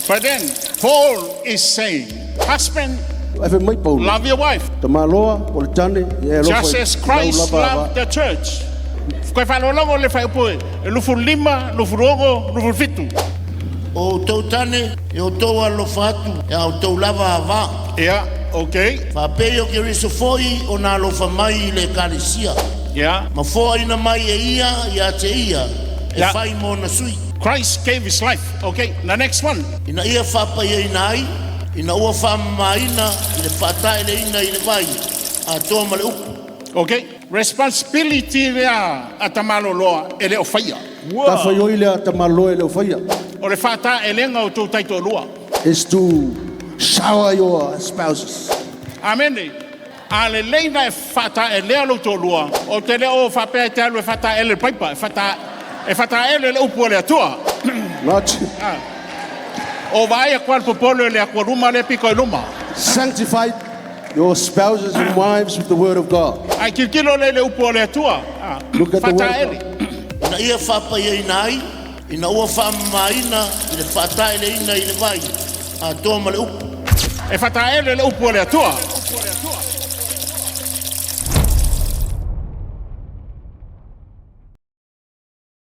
But then Paul is saying, husband, love your wife. Just as Christ loved the church. Koe whalolongo le whai upoe, e lufu lima, lufu rongo, lufu fitu. Outou Tane, e outou alofa atu, e outou lava ava. Yeah, okay. Whapeo ke riso foi o nā alofa mai le kalisia. Yeah. Ma fōa ina mai e ia te ia, e whai mo na sui. Christ gave his life. Okay, the next one. Ina ia whapa ia ina ai, ina ua whama ina, i le Faataele ina i le vai, a toa ma le upu. Okay, responsibility rea atamaloa ele o faia. Ta whaioi lea tamaloa ele o whaia. O le Faataele nga o tō taito lua. Is to shower your spouses. Amen. A le leina e Faataele alo tō lua. O te leo whapea te alu e Faataele paipa. E Faataele le UPU A LE ATUA. Not. O vai a kwal popolo le akwa ruma le piko i luma. Sanctify your spouses and wives with the word of God. Ai kilkilo le UPU A LE ATUA. Look at the word of Faataele. God. Ina ia whapa ia ina ai, ina ua whama ina, i le Faataele ina i le vai, a toa ma le upu. E Faataele le UPU A LE ATUA.